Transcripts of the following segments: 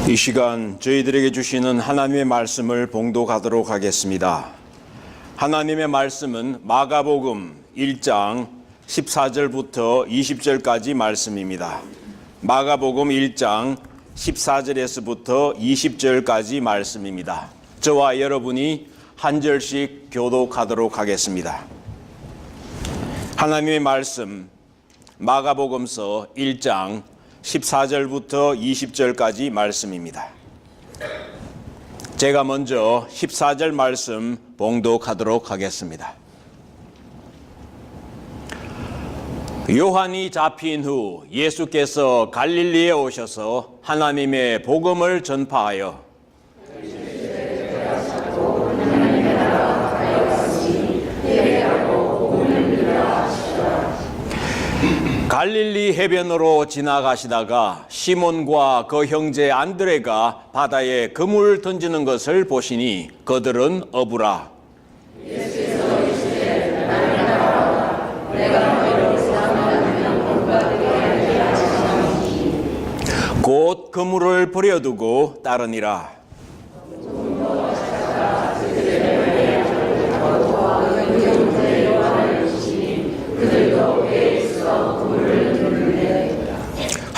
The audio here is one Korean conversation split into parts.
이 시간 저희들에게 주시는 하나님의 말씀을 봉독하도록 하겠습니다. 하나님의 말씀은 마가복음 1장 14절부터 20절까지 말씀입니다. 마가복음 1장 14절에서부터 20절까지 말씀입니다. 저와 여러분이 한 절씩 교독하도록 하겠습니다. 하나님의 말씀 마가복음서 1장 14절부터 20절까지 말씀입니다. 제가 먼저 14절 말씀 봉독하도록 하겠습니다. 요한이 잡힌 후 예수께서 갈릴리에 오셔서 하나님의 복음을 전파하여 갈릴리 해변으로 지나가시다가 시몬과 그 형제 안드레가 바다에 그물 던지는 것을 보시니 그들은 어부라. 예수께서 이르시되 나를 따라오라. 내가 너희를 사람을 본받게 하리라 하시니 곧 그물을 버려두고 따르니라.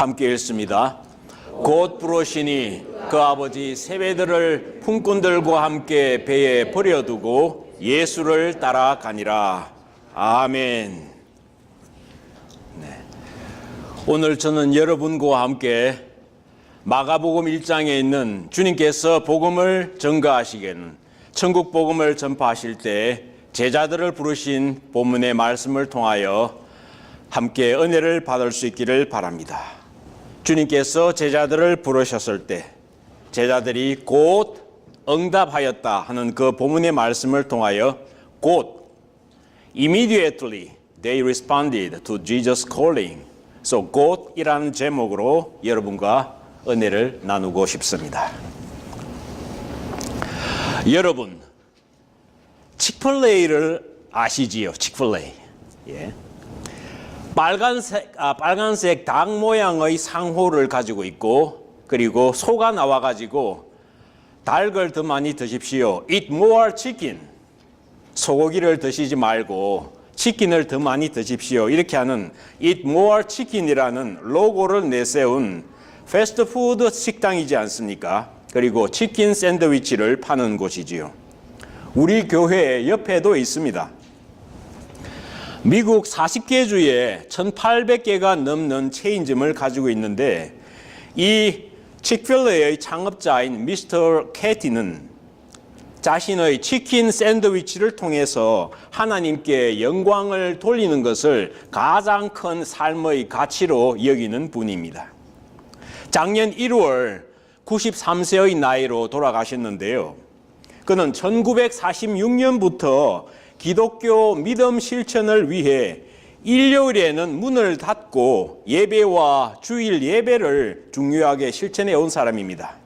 함께 읽습니다. 곧 부르시니 그 아버지 세베드를 품꾼들과 함께 배에 버려두고 예수를 따라가니라. 아멘. 네. 오늘 저는 여러분과 함께 마가복음 1장에 있는 주님께서 복음을 전가하시기에는 천국 복음을 전파하실 때 제자들을 부르신 본문의 말씀을 통하여 함께 은혜를 받을 수 있기를 바랍니다. 주님께서 제자들을 부르셨을 때 제자들이 곧 응답하였다 하는 그 본문의 말씀을 통하여 곧 immediately they responded to Jesus calling. So 곧이라는 제목으로 여러분과 은혜를 나누고 싶습니다. 여러분 치플레이를 아시지요? 치플레이. 예. 빨간색 닭 모양의 상호를 가지고 있고 그리고 소가 나와가지고 닭을 더 많이 드십시오. Eat more chicken. 소고기를 드시지 말고 치킨을 더 많이 드십시오. 이렇게 하는 Eat more chicken이라는 로고를 내세운 패스트푸드 식당이지 않습니까? 그리고 치킨 샌드위치를 파는 곳이지요. 우리 교회 옆에도 있습니다. 미국 40개 주에 1,800개가 넘는 체인점을 가지고 있는데 이 치크필레이의 창업자인 미스터 캐티는 자신의 치킨 샌드위치를 통해서 하나님께 영광을 돌리는 것을 가장 큰 삶의 가치로 여기는 분입니다. 작년 1월 93세의 나이로 돌아가셨는데요. 그는 1946년부터 기독교 믿음 실천을 위해 일요일에는 문을 닫고 예배와 주일 예배를 중요하게 실천해 온 사람입니다.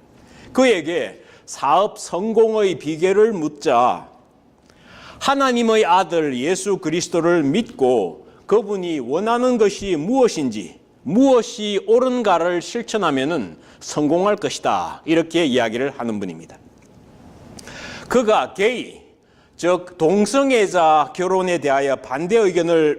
그에게 사업 성공의 비결을 묻자 하나님의 아들 예수 그리스도를 믿고 그분이 원하는 것이 무엇인지 무엇이 옳은가를 실천하면 성공할 것이다. 이렇게 이야기를 하는 분입니다. 그가 게이 즉 동성애자 결혼에 대하여 반대 의견을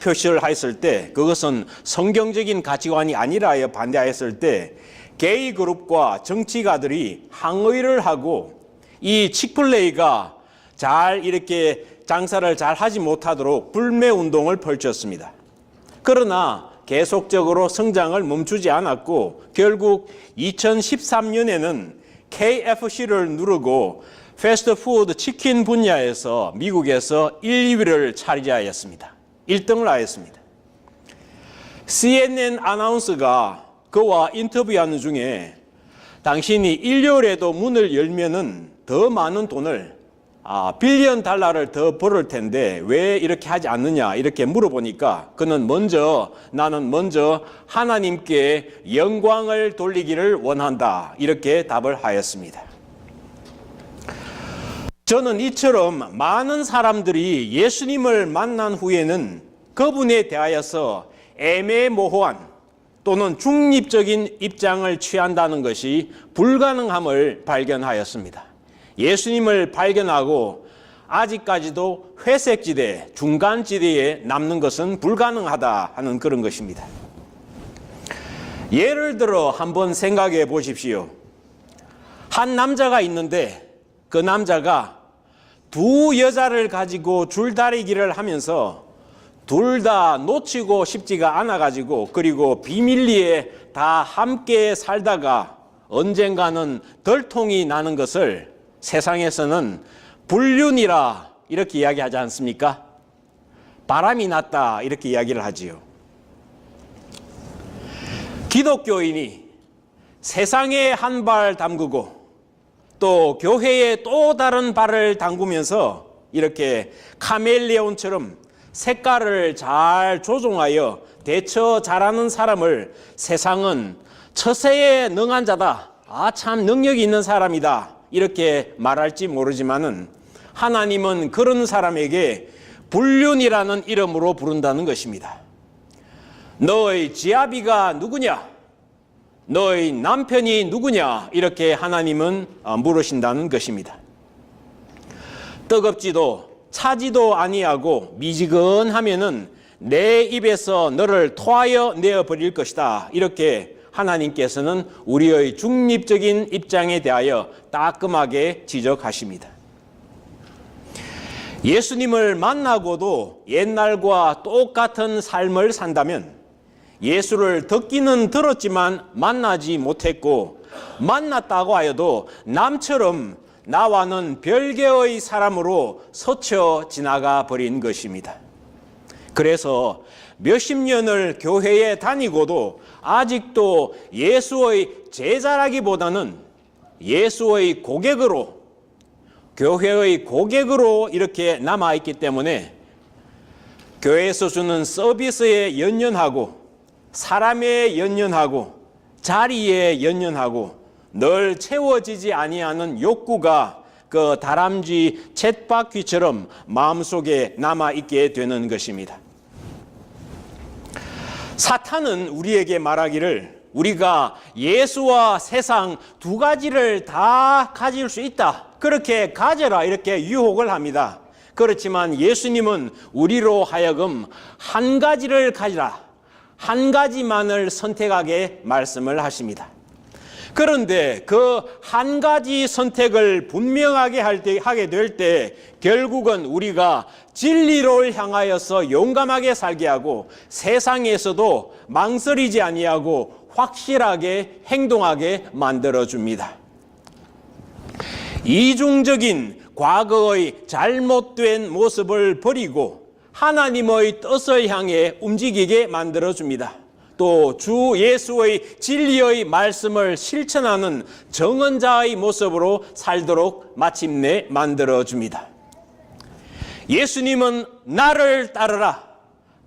표시를 했을 때 그것은 성경적인 가치관이 아니라 하여 반대하였을 때 게이 그룹과 정치가들이 항의를 하고 이 치플레이가 잘 이렇게 장사를 잘 하지 못하도록 불매 운동을 펼쳤습니다. 그러나 계속적으로 성장을 멈추지 않았고 결국 2013년에는 KFC를 누르고 패스트푸드 치킨 분야에서 미국에서 1, 2위를 차지하였습니다. 1등을 하였습니다. CNN 아나운서가 그와 인터뷰하는 중에 당신이 일요일에도 문을 열면은 더 많은 돈을 빌리언 달러를 더 벌을 텐데 왜 이렇게 하지 않느냐 이렇게 물어보니까 그는 나는 먼저 하나님께 영광을 돌리기를 원한다 이렇게 답을 하였습니다. 저는 이처럼 많은 사람들이 예수님을 만난 후에는 그분에 대하여서 애매모호한 또는 중립적인 입장을 취한다는 것이 불가능함을 발견하였습니다. 예수님을 발견하고 아직까지도 회색지대, 중간지대에 남는 것은 불가능하다 하는 그런 것입니다. 예를 들어 한번 생각해 보십시오. 한 남자가 있는데 그 남자가 두 여자를 가지고 줄다리기를 하면서 둘 다 놓치고 싶지가 않아가지고 그리고 비밀리에 다 함께 살다가 언젠가는 들통이 나는 것을 세상에서는 불륜이라 이렇게 이야기하지 않습니까? 바람이 났다 이렇게 이야기를 하지요. 기독교인이 세상에 한 발 담그고 또 교회에 또 다른 발을 담그면서 이렇게 카멜레온처럼 색깔을 잘 조종하여 대처 잘하는 사람을 세상은 처세에 능한 자다, 참 능력이 있는 사람이다 이렇게 말할지 모르지만은 하나님은 그런 사람에게 불륜이라는 이름으로 부른다는 것입니다. 너의 지아비가 누구냐? 너의 남편이 누구냐? 이렇게 하나님은 물으신다는 것입니다. 뜨겁지도 차지도 아니하고 미지근하면은 내 입에서 너를 토하여 내어버릴 것이다. 이렇게 하나님께서는 우리의 중립적인 입장에 대하여 따끔하게 지적하십니다. 예수님을 만나고도 옛날과 똑같은 삶을 산다면 예수를 듣기는 들었지만 만나지 못했고 만났다고 하여도 남처럼 나와는 별개의 사람으로 스쳐 지나가 버린 것입니다. 그래서 몇십 년을 교회에 다니고도 아직도 예수의 제자라기보다는 예수의 고객으로, 교회의 고객으로 이렇게 남아있기 때문에 교회에서 주는 서비스에 연연하고 사람에 연연하고 자리에 연연하고 늘 채워지지 아니하는 욕구가 그 다람쥐 쳇바퀴처럼 마음속에 남아있게 되는 것입니다. 사탄은 우리에게 말하기를 우리가 예수와 세상 두 가지를 다 가질 수 있다. 그렇게 가져라 이렇게 유혹을 합니다. 그렇지만 예수님은 우리로 하여금 한 가지를 가지라. 한 가지만을 선택하게 말씀을 하십니다. 그런데 그 한 가지 선택을 분명하게 하게 될 때 결국은 우리가 진리를 향하여서 용감하게 살게 하고 세상에서도 망설이지 아니하고 확실하게 행동하게 만들어줍니다. 이중적인 과거의 잘못된 모습을 버리고 하나님의 뜻을 향해 움직이게 만들어줍니다. 또 주 예수의 진리의 말씀을 실천하는 정언자의 모습으로 살도록 마침내 만들어줍니다. 예수님은 나를 따르라.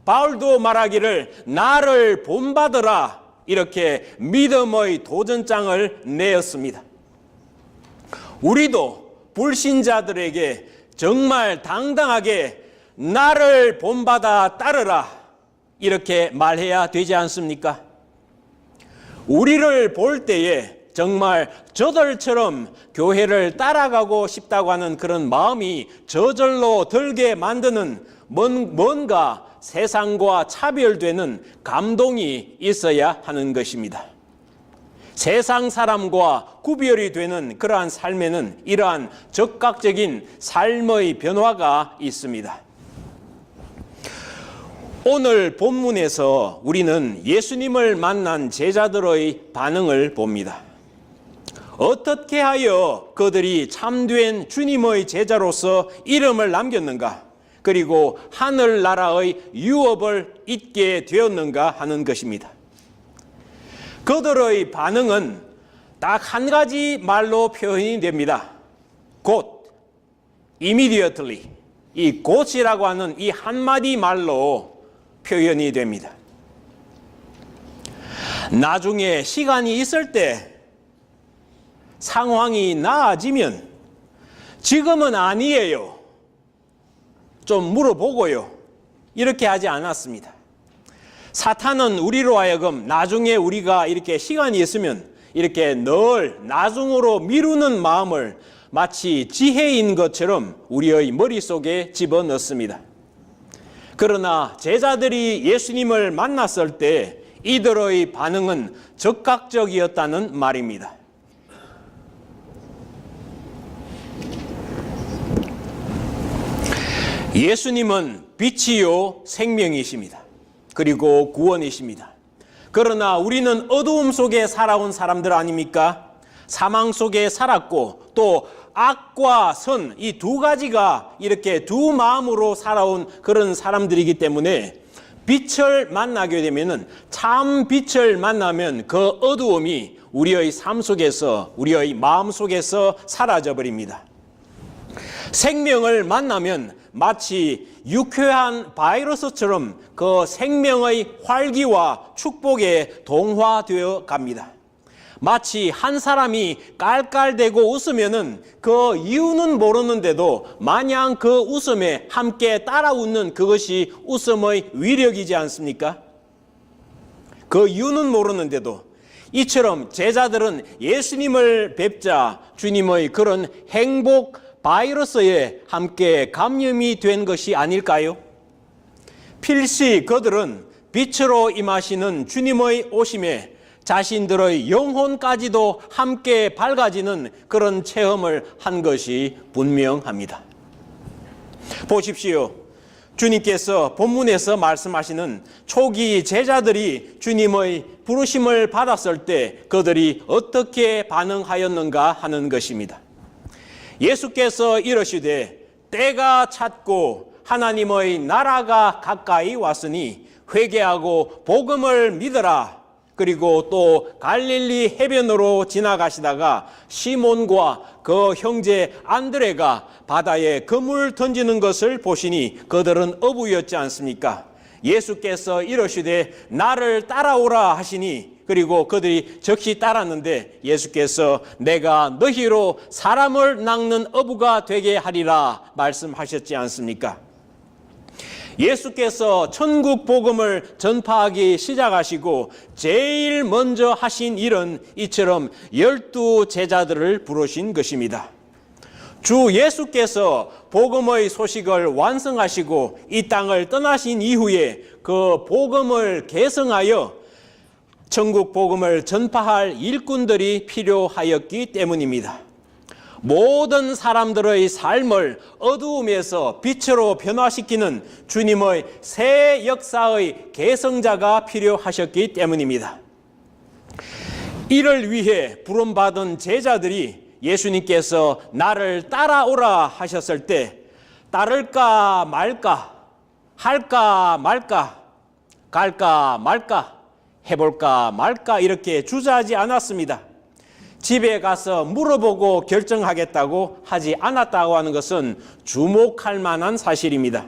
바울도 말하기를 나를 본받으라. 이렇게 믿음의 도전장을 내었습니다. 우리도 불신자들에게 정말 당당하게 나를 본받아 따르라. 이렇게 말해야 되지 않습니까? 우리를 볼 때에 정말 저들처럼 교회를 따라가고 싶다고 하는 그런 마음이 저절로 들게 만드는 뭔가 세상과 차별되는 감동이 있어야 하는 것입니다. 세상 사람과 구별이 되는 그러한 삶에는 이러한 적극적인 삶의 변화가 있습니다. 오늘 본문에서 우리는 예수님을 만난 제자들의 반응을 봅니다. 어떻게 하여 그들이 참된 주님의 제자로서 이름을 남겼는가? 그리고 하늘나라의 유업을 잊게 되었는가 하는 것입니다. 그들의 반응은 딱 한 가지 말로 표현이 됩니다. 곧, immediately. 이 곧이라고 하는 이 한마디 말로 표현이 됩니다. 나중에 시간이 있을 때 상황이 나아지면 지금은 아니에요. 좀 물어보고요. 이렇게 하지 않았습니다. 사탄은 우리로 하여금 나중에 우리가 이렇게 시간이 있으면 이렇게 늘 나중으로 미루는 마음을 마치 지혜인 것처럼 우리의 머릿속에 집어넣습니다. 그러나 제자들이 예수님을 만났을 때 이들의 반응은 즉각적이었다는 말입니다. 예수님은 빛이요 생명이십니다. 그리고 구원이십니다. 그러나 우리는 어두움 속에 살아온 사람들 아닙니까? 사망 속에 살았고 또 악과 선, 이 두 가지가 이렇게 두 마음으로 살아온 그런 사람들이기 때문에 빛을 만나게 되면은, 참 빛을 만나면 그 어두움이 우리의 삶 속에서, 우리의 마음 속에서 사라져 버립니다. 생명을 만나면 마치 유쾌한 바이러스처럼 그 생명의 활기와 축복에 동화되어 갑니다. 마치 한 사람이 깔깔대고 웃으면은 그 이유는 모르는데도 마냥 그 웃음에 함께 따라 웃는 그것이 웃음의 위력이지 않습니까? 그 이유는 모르는데도. 이처럼 제자들은 예수님을 뵙자 주님의 그런 행복 바이러스에 함께 감염이 된 것이 아닐까요? 필시 그들은 빛으로 임하시는 주님의 오심에 자신들의 영혼까지도 함께 밝아지는 그런 체험을 한 것이 분명합니다. 보십시오. 주님께서 본문에서 말씀하시는 초기 제자들이 주님의 부르심을 받았을 때 그들이 어떻게 반응하였는가 하는 것입니다. 예수께서 이르시되 때가 찼고 하나님의 나라가 가까이 왔으니 회개하고 복음을 믿으라. 그리고 또 갈릴리 해변으로 지나가시다가 시몬과 그 형제 안드레가 바다에 그물 던지는 것을 보시니 그들은 어부였지 않습니까? 예수께서 이르시되 나를 따라오라 하시니 그리고 그들이 즉시 따랐는데 예수께서 내가 너희로 사람을 낚는 어부가 되게 하리라 말씀하셨지 않습니까? 예수께서 천국 복음을 전파하기 시작하시고 제일 먼저 하신 일은 이처럼 12 제자들을 부르신 것입니다. 주 예수께서 복음의 소식을 완성하시고 이 땅을 떠나신 이후에 그 복음을 계승하여 천국 복음을 전파할 일꾼들이 필요하였기 때문입니다. 모든 사람들의 삶을 어두움에서 빛으로 변화시키는 주님의 새 역사의 계승자가 필요하셨기 때문입니다. 이를 위해 부름받은 제자들이 예수님께서 나를 따라오라 하셨을 때 따를까 말까, 할까 말까, 갈까 말까, 해볼까 말까 이렇게 주저하지 않았습니다. 집에 가서 물어보고 결정하겠다고 하지 않았다고 하는 것은 주목할 만한 사실입니다.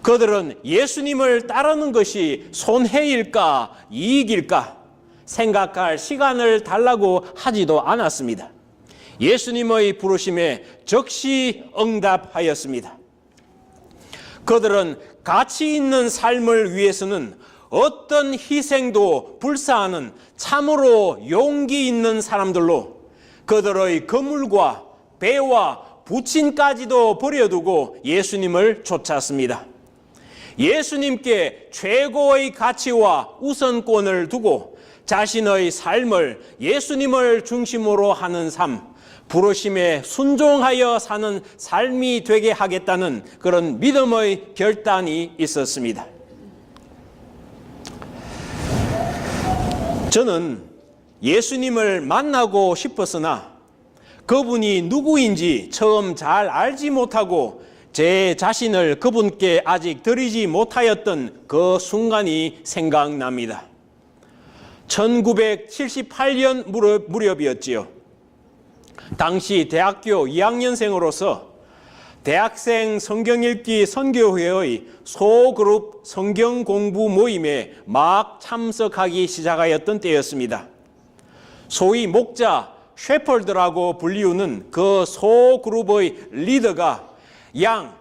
그들은 예수님을 따르는 것이 손해일까 이익일까 생각할 시간을 달라고 하지도 않았습니다. 예수님의 부르심에 즉시 응답하였습니다. 그들은 가치 있는 삶을 위해서는 어떤 희생도 불사하는 참으로 용기 있는 사람들로 그들의 그물과 배와 부친까지도 버려두고 예수님을 쫓았습니다. 예수님께 최고의 가치와 우선권을 두고 자신의 삶을 예수님을 중심으로 하는 삶, 부르심에 순종하여 사는 삶이 되게 하겠다는 그런 믿음의 결단이 있었습니다. 저는 예수님을 만나고 싶었으나 그분이 누구인지 처음 잘 알지 못하고 제 자신을 그분께 아직 드리지 못하였던 그 순간이 생각납니다. 1978년 무렵이었지요. 당시 대학교 2학년생으로서 대학생 성경읽기 선교회의 소그룹 성경공부 모임에 막 참석하기 시작하였던 때였습니다. 소위 목자 셰퍼드라고 불리우는 그 소그룹의 리더가 양,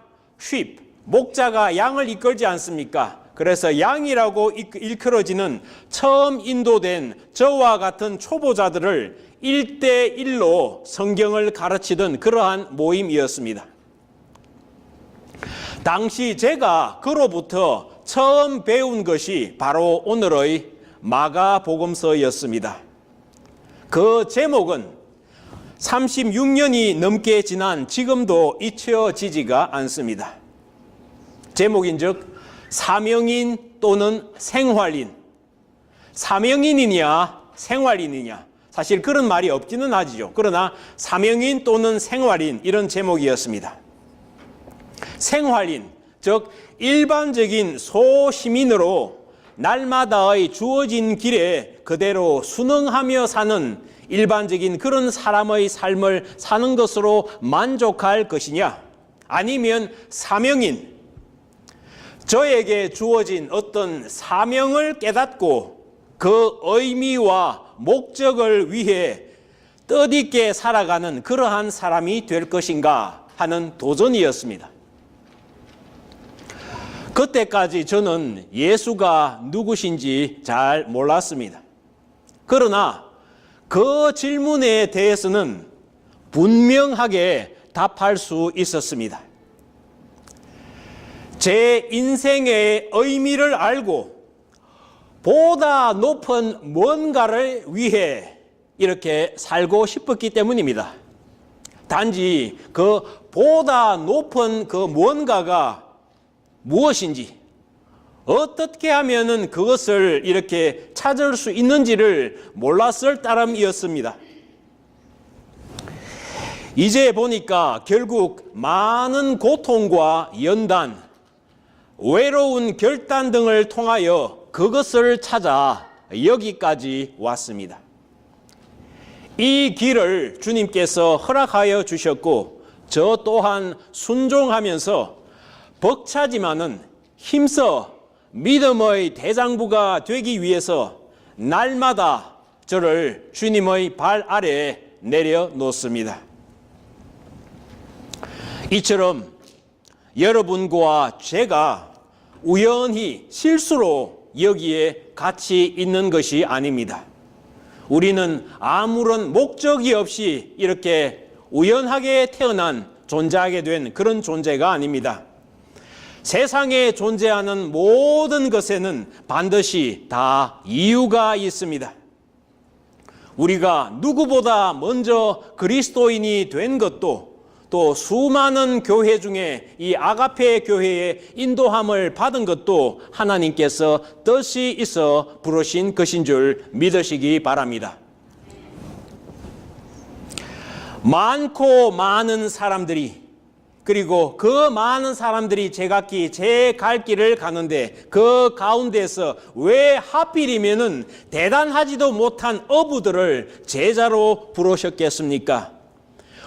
목자가 양을 이끌지 않습니까? 그래서 양이라고 일컬어지는 처음 인도된 저와 같은 초보자들을 1대1로 성경을 가르치던 그러한 모임이었습니다. 당시 제가 그로부터 처음 배운 것이 바로 오늘의 마가복음서였습니다. 그 제목은 36년이 넘게 지난 지금도 잊혀지지가 않습니다. 제목인즉 사명인 또는 생활인. 사명인이냐 생활인이냐, 사실 그런 말이 없기는 하지요. 그러나 사명인 또는 생활인, 이런 제목이었습니다. 생활인, 즉 일반적인 소시민으로 날마다의 주어진 길에 그대로 순응하며 사는 일반적인 그런 사람의 삶을 사는 것으로 만족할 것이냐, 아니면 사명인, 저에게 주어진 어떤 사명을 깨닫고 그 의미와 목적을 위해 뜻있게 살아가는 그러한 사람이 될 것인가 하는 도전이었습니다. 그때까지 저는 예수가 누구신지 잘 몰랐습니다. 그러나 그 질문에 대해서는 분명하게 답할 수 있었습니다. 제 인생의 의미를 알고 보다 높은 뭔가를 위해 이렇게 살고 싶었기 때문입니다. 단지 그 보다 높은 그 뭔가가 무엇인지, 어떻게 하면은 그것을 이렇게 찾을 수 있는지를 몰랐을 따름이었습니다. 이제 보니까 결국 많은 고통과 연단, 외로운 결단 등을 통하여 그것을 찾아 여기까지 왔습니다. 이 길을 주님께서 허락하여 주셨고 저 또한 순종하면서 벅차지만은 힘써 믿음의 대장부가 되기 위해서 날마다 저를 주님의 발 아래에 내려놓습니다. 이처럼 여러분과 제가 우연히 실수로 여기에 같이 있는 것이 아닙니다. 우리는 아무런 목적이 없이 이렇게 우연하게 태어난, 존재하게 된 그런 존재가 아닙니다. 세상에 존재하는 모든 것에는 반드시 다 이유가 있습니다. 우리가 누구보다 먼저 그리스도인이 된 것도, 또 수많은 교회 중에 이 아가페 교회의 인도함을 받은 것도 하나님께서 뜻이 있어 부르신 것인 줄 믿으시기 바랍니다. 많고 많은 사람들이, 그리고 그 많은 사람들이 제각기 제 갈 길을 가는데 그 가운데서 왜 하필이면은 대단하지도 못한 어부들을 제자로 부르셨겠습니까?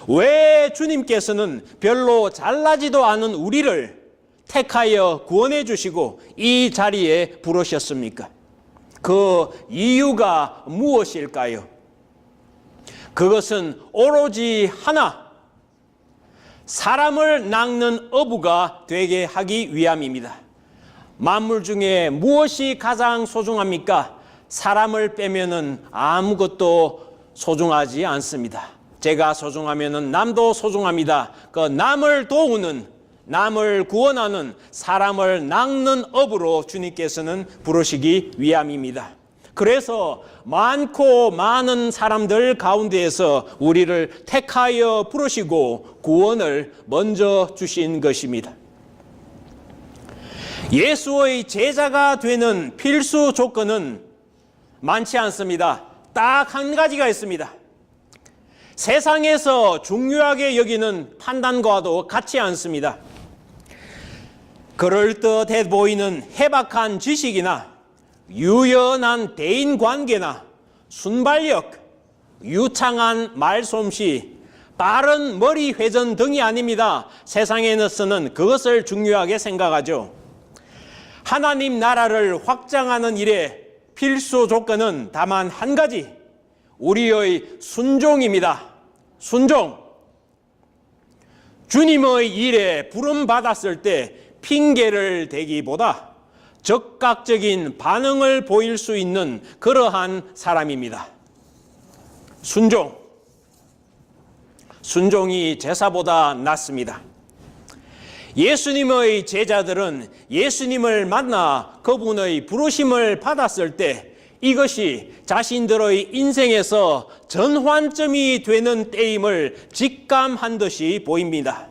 왜 주님께서는 별로 잘나지도 않은 우리를 택하여 구원해 주시고 이 자리에 부르셨습니까? 그 이유가 무엇일까요? 그것은 오로지 하나, 사람을 낚는 어부가 되게 하기 위함입니다. 만물 중에 무엇이 가장 소중합니까? 사람을 빼면은 아무것도 소중하지 않습니다. 제가 소중하면은 남도 소중합니다. 그 남을 도우는, 남을 구원하는, 사람을 낚는 업으로 주님께서는 부르시기 위함입니다. 그래서 많고 많은 사람들 가운데에서 우리를 택하여 부르시고 구원을 먼저 주신 것입니다. 예수의 제자가 되는 필수 조건은 많지 않습니다. 딱 한 가지가 있습니다. 세상에서 중요하게 여기는 판단과도 같지 않습니다. 그럴듯해 보이는 해박한 지식이나 유연한 대인관계나 순발력, 유창한 말솜씨, 빠른 머리 회전 등이 아닙니다. 세상에서는 그것을 중요하게 생각하죠. 하나님 나라를 확장하는 일에 필수 조건은 다만 한 가지, 우리의 순종입니다. 순종. 주님의 일에 부름받았을 때 핑계를 대기보다 적극적인 반응을 보일 수 있는 그러한 사람입니다. 순종이 제사보다 낫습니다. 예수님의 제자들은 예수님을 만나 그분의 부르심을 받았을 때 이것이 자신들의 인생에서 전환점이 되는 때임을 직감한 듯이 보입니다.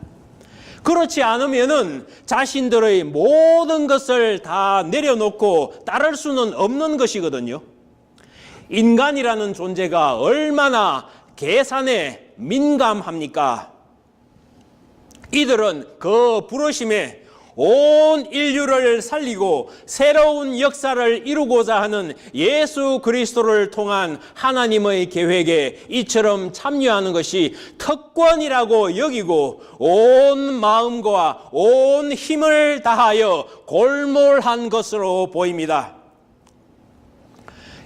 그렇지 않으면은 자신들의 모든 것을 다 내려놓고 따를 수는 없는 것이거든요. 인간이라는 존재가 얼마나 계산에 민감합니까? 이들은 그 부르심에 온 인류를 살리고 새로운 역사를 이루고자 하는 예수 그리스도를 통한 하나님의 계획에 이처럼 참여하는 것이 특권이라고 여기고 온 마음과 온 힘을 다하여 골몰한 것으로 보입니다.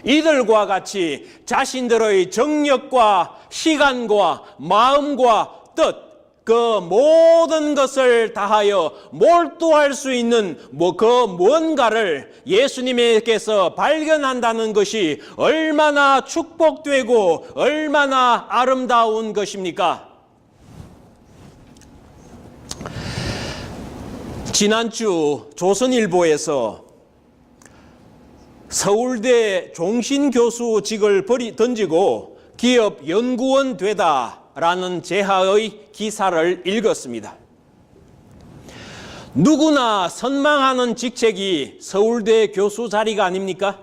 이들과 같이 자신들의 정력과 시간과 마음과 뜻, 그 모든 것을 다하여 몰두할 수 있는 그 무언가를 예수님께서 발견한다는 것이 얼마나 축복되고 얼마나 아름다운 것입니까? 지난주 조선일보에서 서울대 종신교수직을 던지고 기업 연구원 되다라는 제하의 기사를 읽었습니다. 누구나 선망하는 직책이 서울대 교수 자리가 아닙니까?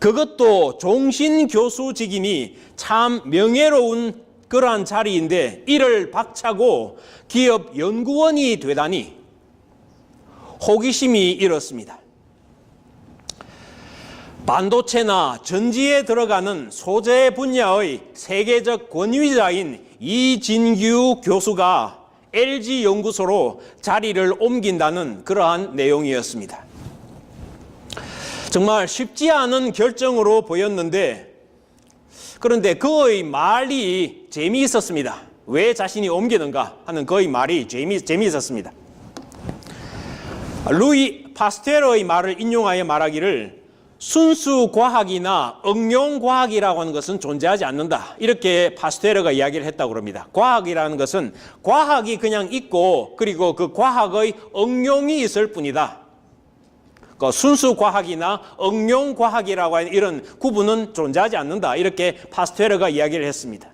그것도 종신교수직임이 참 명예로운 그러한 자리인데 이를 박차고 기업 연구원이 되다니 호기심이 일었습니다. 반도체나 전지에 들어가는 소재 분야의 세계적 권위자인 이진규 교수가 LG 연구소로 자리를 옮긴다는 그러한 내용이었습니다. 정말 쉽지 않은 결정으로 보였는데 그런데 그의 말이 재미있었습니다. 왜 자신이 옮기는가 하는 그의 말이 재미있었습니다. 루이 파스테르의 말을 인용하여 말하기를 순수 과학이나 응용 과학이라고 하는 것은 존재하지 않는다. 이렇게 파스테르가 이야기를 했다고 합니다. 과학이라는 것은 과학이 그냥 있고 그리고 그 과학의 응용이 있을 뿐이다. 그 순수 과학이나 응용 과학이라고 하는 이런 구분은 존재하지 않는다. 이렇게 파스테르가 이야기를 했습니다.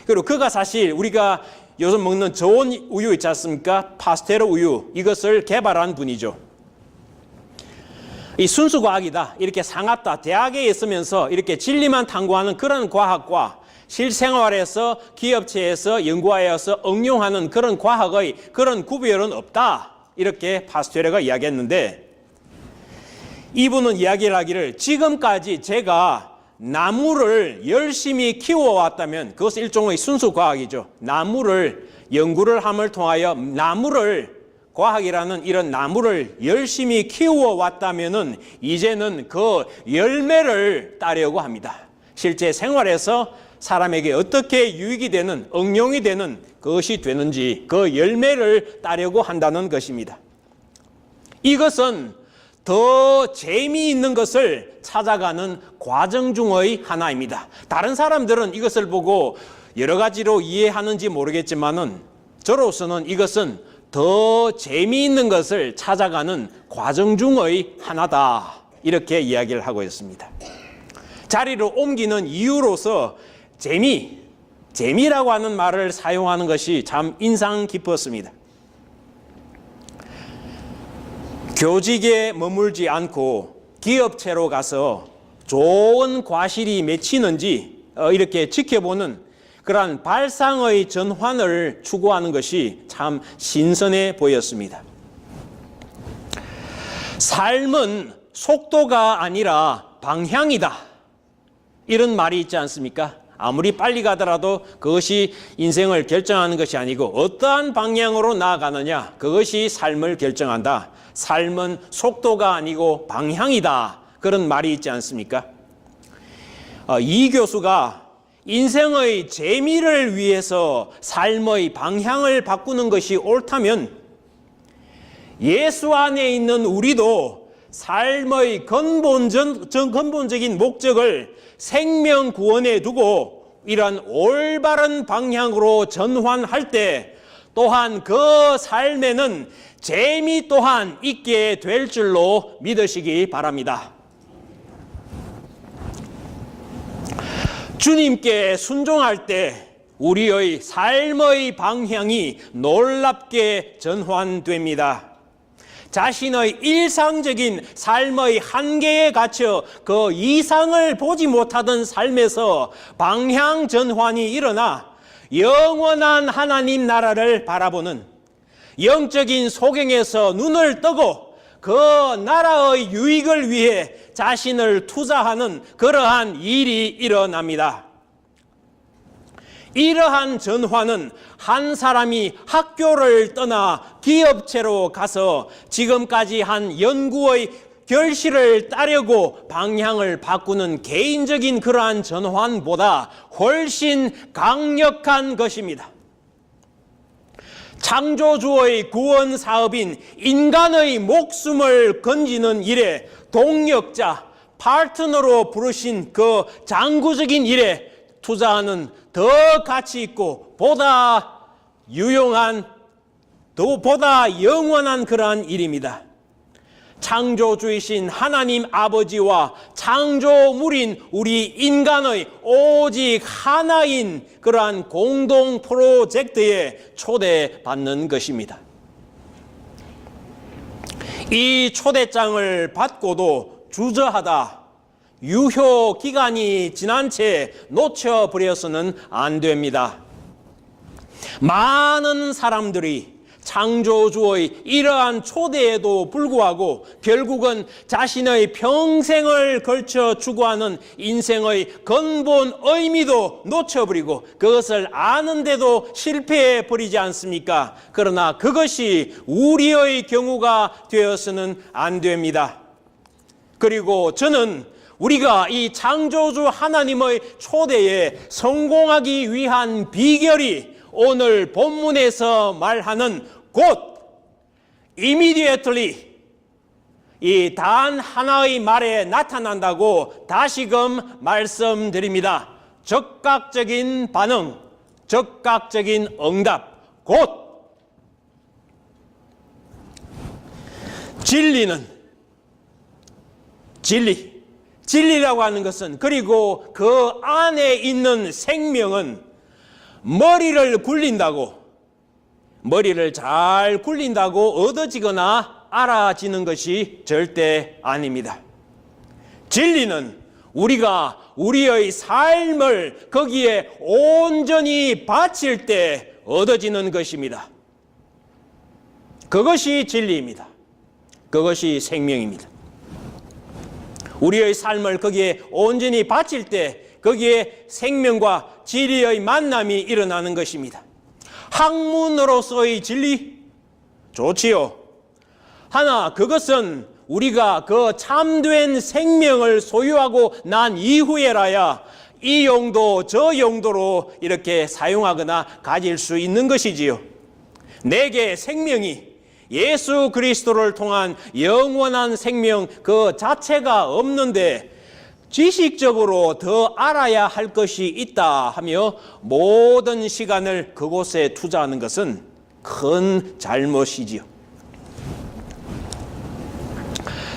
그리고 그가 사실 우리가 요즘 먹는 저온 우유 있지 않습니까? 파스테르 우유, 이것을 개발한 분이죠. 이 순수 과학이다, 이렇게 상았다, 대학에 있으면서 이렇게 진리만 탐구하는 그런 과학과 실생활에서 기업체에서 연구하여서 응용하는 그런 과학의 그런 구별은 없다, 이렇게 파스테르가 이야기했는데, 이분은 이야기를 하기를 지금까지 제가 나무를 열심히 키워왔다면 그것은 일종의 순수 과학이죠. 나무를 연구를 함을 통하여 나무를, 과학이라는 이런 나무를 열심히 키워왔다면은 이제는 그 열매를 따려고 합니다. 실제 생활에서 사람에게 어떻게 유익이 되는, 응용이 되는 것이 되는지 그 열매를 따려고 한다는 것입니다. 이것은 더 재미있는 것을 찾아가는 과정 중의 하나입니다. 다른 사람들은 이것을 보고 여러 가지로 이해하는지 모르겠지만은 저로서는 이것은 더 재미있는 것을 찾아가는 과정 중의 하나다, 이렇게 이야기를 하고 있습니다. 자리를 옮기는 이유로서 재미라고 하는 말을 사용하는 것이 참 인상 깊었습니다. 교직에 머물지 않고 기업체로 가서 좋은 과실이 맺히는지 이렇게 지켜보는 그러한 발상의 전환을 추구하는 것이 참 신선해 보였습니다. 삶은 속도가 아니라 방향이다, 이런 말이 있지 않습니까? 아무리 빨리 가더라도 그것이 인생을 결정하는 것이 아니고 어떠한 방향으로 나아가느냐, 그것이 삶을 결정한다. 삶은 속도가 아니고 방향이다, 그런 말이 있지 않습니까? 이 교수가 인생의 재미를 위해서 삶의 방향을 바꾸는 것이 옳다면 예수 안에 있는 우리도 삶의 근본적인 목적을 생명 구원에 두고 이런 올바른 방향으로 전환할 때 또한 그 삶에는 재미 또한 있게 될 줄로 믿으시기 바랍니다. 주님께 순종할 때 우리의 삶의 방향이 놀랍게 전환됩니다. 자신의 일상적인 삶의 한계에 갇혀 그 이상을 보지 못하던 삶에서 방향 전환이 일어나 영원한 하나님 나라를 바라보는 영적인 소경에서 눈을 뜨고 그 나라의 유익을 위해 자신을 투자하는 그러한 일이 일어납니다. 이러한 전환은 한 사람이 학교를 떠나 기업체로 가서 지금까지 한 연구의 결실을 따려고 방향을 바꾸는 개인적인 그러한 전환보다 훨씬 강력한 것입니다. 창조주의 구원 사업인 인간의 목숨을 건지는 일에 동력자, 파트너로 부르신 그 장구적인 일에 투자하는 더 가치 있고 보다 유용한, 보다 영원한 그러한 일입니다. 창조주이신 하나님 아버지와 창조물인 우리 인간의 오직 하나인 그러한 공동 프로젝트에 초대받는 것입니다. 이 초대장을 받고도 주저하다 유효 기간이 지난 채 놓쳐버려서는 안 됩니다. 많은 사람들이 창조주의 이러한 초대에도 불구하고 결국은 자신의 평생을 걸쳐 추구하는 인생의 근본 의미도 놓쳐버리고 그것을 아는데도 실패해버리지 않습니까? 그러나 그것이 우리의 경우가 되어서는 안 됩니다. 그리고 저는 우리가 이 창조주 하나님의 초대에 성공하기 위한 비결이 오늘 본문에서 말하는 곧 immediately 이 단 하나의 말에 나타난다고 다시금 말씀드립니다. 즉각적인 반응, 즉각적인 응답, 곧 진리라고 하는 것은, 그리고 그 안에 있는 생명은 머리를 잘 굴린다고 얻어지거나 알아지는 것이 절대 아닙니다. 진리는 우리가 우리의 삶을 거기에 온전히 바칠 때 얻어지는 것입니다. 그것이 진리입니다. 그것이 생명입니다. 우리의 삶을 거기에 온전히 바칠 때 거기에 생명과 진리의 만남이 일어나는 것입니다. 학문으로서의 진리 좋지요. 하나 그것은 우리가 그 참된 생명을 소유하고 난 이후에라야 이 용도 저 용도로 이렇게 사용하거나 가질 수 있는 것이지요. 내게 생명이 예수 그리스도를 통한 영원한 생명 그 자체가 없는데 지식적으로 더 알아야 할 것이 있다 하며 모든 시간을 그곳에 투자하는 것은 큰 잘못이지요.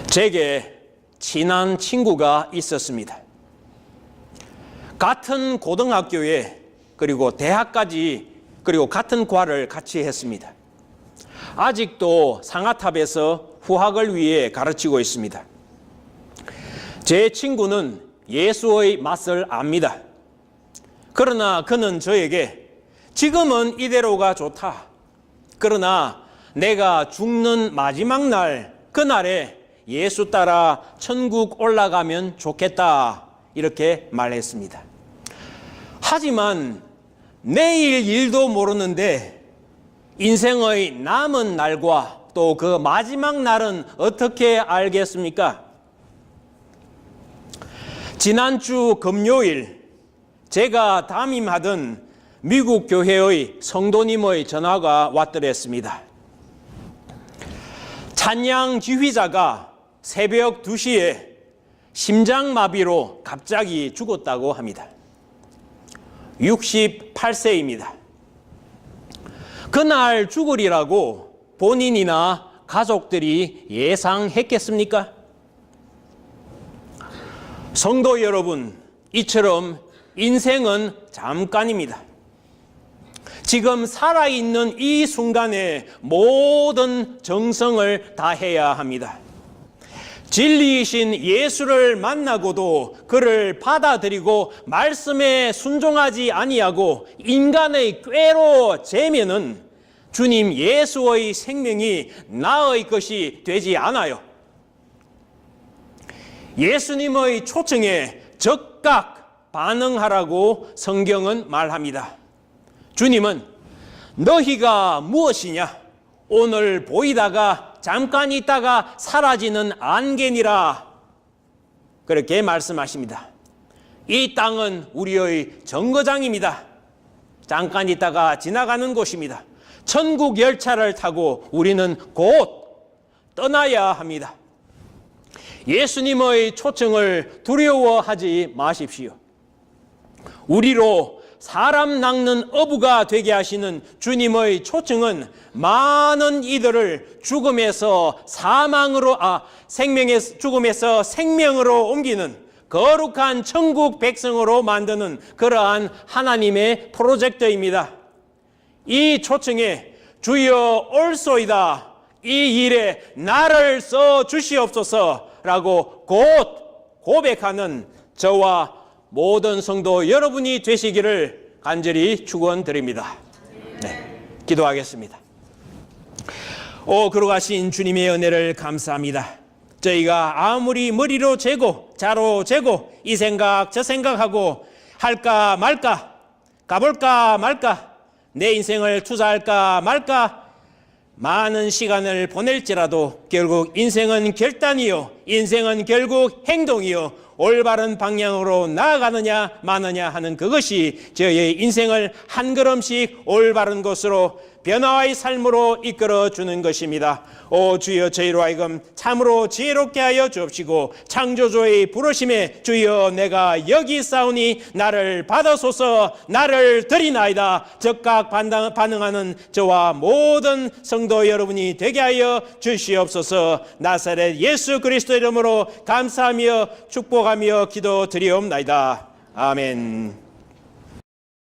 제게 친한 친구가 있었습니다. 같은 고등학교에 그리고 대학까지 그리고 같은 과를 같이 했습니다. 아직도 상아탑에서 후학을 위해 가르치고 있습니다. 제 친구는 예수의 맛을 압니다. 그러나 그는 저에게 지금은 이대로가 좋다. 그러나 내가 죽는 마지막 날, 그날에 예수 따라 천국 올라가면 좋겠다. 이렇게 말했습니다. 하지만 내일 일도 모르는데 인생의 남은 날과 또 그 마지막 날은 어떻게 알겠습니까? 지난주 금요일 제가 담임하던 미국 교회의 성도님의 전화가 왔더랬습니다. 찬양 지휘자가 새벽 2시에 심장마비로 갑자기 죽었다고 합니다. 68세입니다. 그날 죽으리라고 본인이나 가족들이 예상했겠습니까? 성도 여러분, 이처럼 인생은 잠깐입니다. 지금 살아있는 이 순간에 모든 정성을 다해야 합니다. 진리이신 예수를 만나고도 그를 받아들이고 말씀에 순종하지 아니하고 인간의 꾀로 재면은 주님 예수의 생명이 나의 것이 되지 않아요. 예수님의 초청에 적극 반응하라고 성경은 말합니다. 주님은 너희가 무엇이냐? 오늘 보이다가 잠깐 있다가 사라지는 안개니라. 그렇게 말씀하십니다. 이 땅은 우리의 정거장입니다. 잠깐 있다가 지나가는 곳입니다. 천국 열차를 타고 우리는 곧 떠나야 합니다. 예수님의 초청을 두려워하지 마십시오. 우리로 사람 낚는 어부가 되게 하시는 주님의 초청은 많은 이들을 죽음에서 죽음에서 생명으로 옮기는 거룩한 천국 백성으로 만드는 그러한 하나님의 프로젝트입니다. 이 초청에 주여 올소이다, 이 일에 나를 써 주시옵소서라고 곧 고백하는 저와 모든 성도 여러분이 되시기를 간절히 축원드립니다. 네, 기도하겠습니다. 오 거룩하신 주님의 은혜를 감사합니다. 저희가 아무리 머리로 재고 자로 재고 이 생각 저 생각하고 할까 말까, 가볼까 말까, 내 인생을 투자할까 말까 많은 시간을 보낼지라도 결국 인생은 결단이요, 인생은 결국 행동이요, 올바른 방향으로 나아가느냐 마느냐 하는 그것이 저의 인생을 한 걸음씩 올바른 곳으로 변화의 삶으로 이끌어 주는 것입니다. 오 주여, 저희로 하여금 참으로 지혜롭게 하여 주옵시고 창조주의 부르심에 주여 내가 여기 있사오니 나를 받아소서, 나를 드리나이다 적극 반응하는 저와 모든 성도 여러분이 되게 하여 주시옵소서. 나사렛 예수 그리스도 이름으로 감사하며 축복하며 기도드리옵나이다. 아멘.